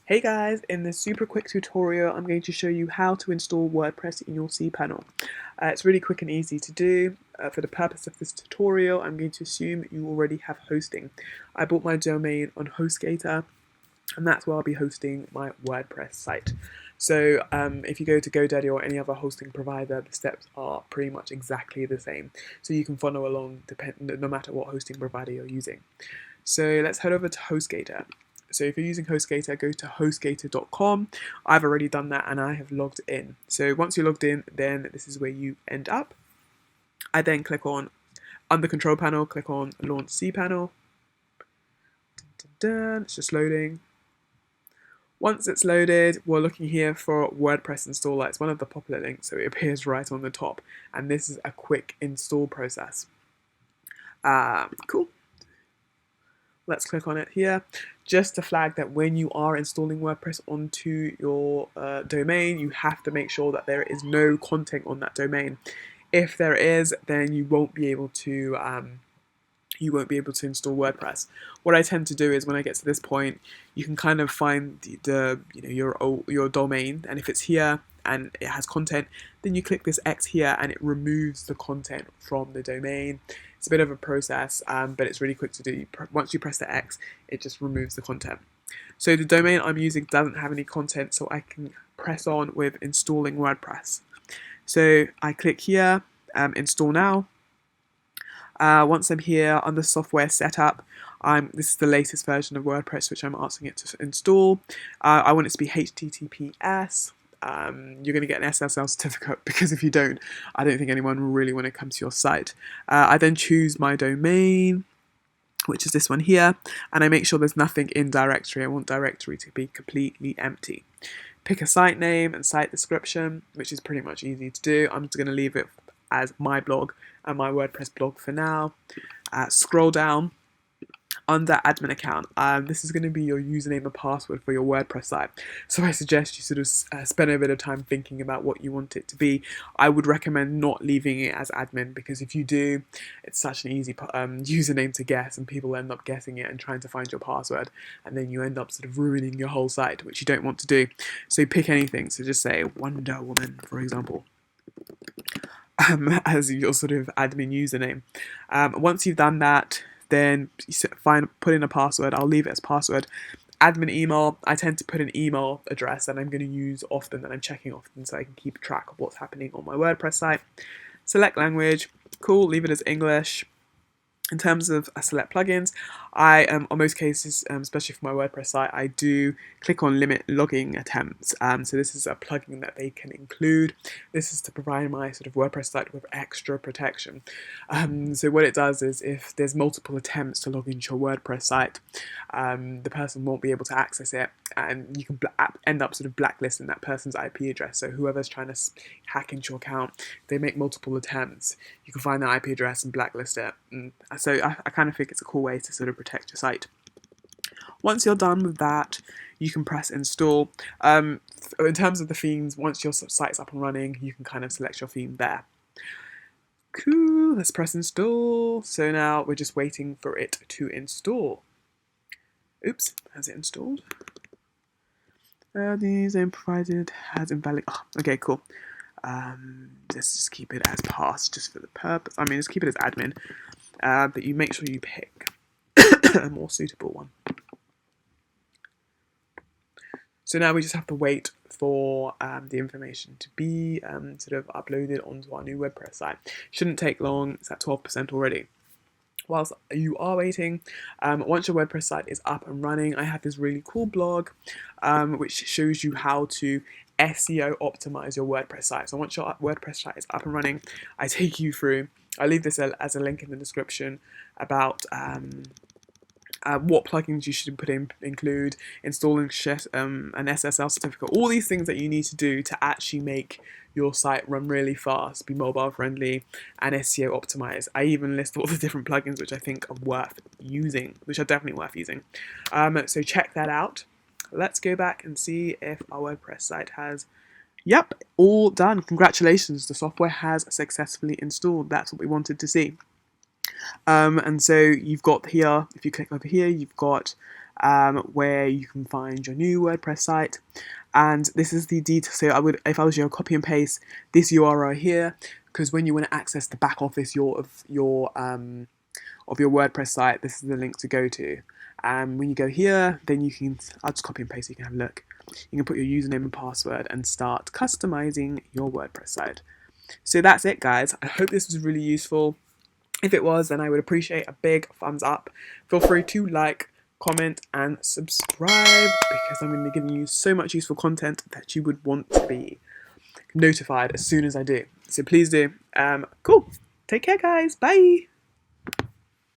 Hey guys, in this super quick tutorial I'm going to show you how to install WordPress in your cPanel. It's really quick and easy to do. For the purpose of this tutorial I'm going to assume you already have hosting. I bought my domain on HostGator and that's where I'll be hosting my WordPress site. So if you go to GoDaddy or any other hosting provider, the steps are pretty much exactly the same. So you can follow along no matter what hosting provider you're using. So let's head over to HostGator. So if you're using HostGator, go to hostgator.com. I've already done that and I have logged in. So once you're logged in, then this is where you end up. I then click on, under control panel, click on launch cPanel. It's just loading. Once it's loaded, we're looking here for WordPress installer. It's one of the popular links, so it appears right on the top. And this is a quick install process. Cool. Let's click on it here. Just to flag that when you are installing WordPress onto your domain, you have to make sure that there is no content on that domain. If there is, then you won't be able to install WordPress. What I tend to do is when I get to this point, you can kind of find your domain, and if it's here and it has content, then you click this X here and it removes the content from the domain. It's a bit of a process, but it's really quick to do. Once you press the X, it just removes the content. So the domain I'm using doesn't have any content, so I can press on with installing WordPress. So I click here, install now. Once I'm here on the software setup, this is the latest version of WordPress which I'm asking it to install. I want it to be HTTPS. You're going to get an SSL certificate because if you don't, I don't think anyone will really want to come to your site. I then choose my domain, which is this one here, and I make sure there's nothing in directory. I want directory to be completely empty. Pick a site name and site description, which is pretty much easy to do. I'm just going to leave it as my blog and my WordPress blog for now. Scroll down. Under admin account, this is going to be your username and password for your WordPress site. So I suggest you sort of spend a bit of time thinking about what you want it to be. I would recommend not leaving it as admin because if you do, it's such an easy username to guess and people end up guessing it and trying to find your password and then you end up sort of ruining your whole site, which you don't want to do. So pick anything. So just say Wonder Woman, for example. As your sort of admin username. Once you've done that, then put in a password. I'll leave it as password. Admin email, I tend to put an email address that I'm going to use often, that I'm checking often so I can keep track of what's happening on my WordPress site. Select language, cool, leave it as English. In terms of select plugins, on most cases, especially for my WordPress site, I do click on limit logging attempts. So this is a plugin that they can include. This is to provide my sort of WordPress site with extra protection. So what it does is if there's multiple attempts to log into your WordPress site, the person won't be able to access it, and you can end up sort of blacklisting that person's IP address. So whoever's trying to hack into your account, if they make multiple attempts, you can find that IP address and blacklist it. So I kind of think it's a cool way to sort of protect your site. Once you're done with that, you can press install. In terms of the themes, once your site's up and running, you can kind of select your theme there. Cool, let's press install. So now we're just waiting for it to install. Oops, has it installed? These ain't provided has invalid. Oh, okay, cool. Let's just keep it as pass, just for the purpose. I mean, just keep it as admin. But you make sure you pick a more suitable one. So now we just have to wait for the information to be sort of uploaded onto our new WordPress site. Shouldn't take long, it's at 12% already. Whilst you are waiting, once your WordPress site is up and running, I have this really cool blog which shows you how to SEO optimize your WordPress site. So once your WordPress site is up and running, I take you through. I'll leave this as a link in the description about what plugins you should include, installing an SSL certificate, all these things that you need to do to actually make your site run really fast, be mobile friendly, and SEO optimized. I even list all the different plugins which I think are worth using, which are definitely worth using. So check that out. Let's go back and see if our WordPress site has. Yep, all done. Congratulations, the software has successfully installed. That's what we wanted to see. And so you've got here, if you click over here, you've got where you can find your new WordPress site. And this is the detail. So I would, if I was you, copy and paste this URL here, because when you want to access the back office of your WordPress site, this is the link to go to. When you go here, then you can, I'll just copy and paste so you can have a look. You can put your username and password and start customizing your WordPress site. So that's it, guys. I hope this was really useful. If it was, then I would appreciate a big thumbs up. Feel free to like, comment, and subscribe, because I'm going to be giving you so much useful content that you would want to be notified as soon as I do. So please do. Cool. Take care, guys. Bye.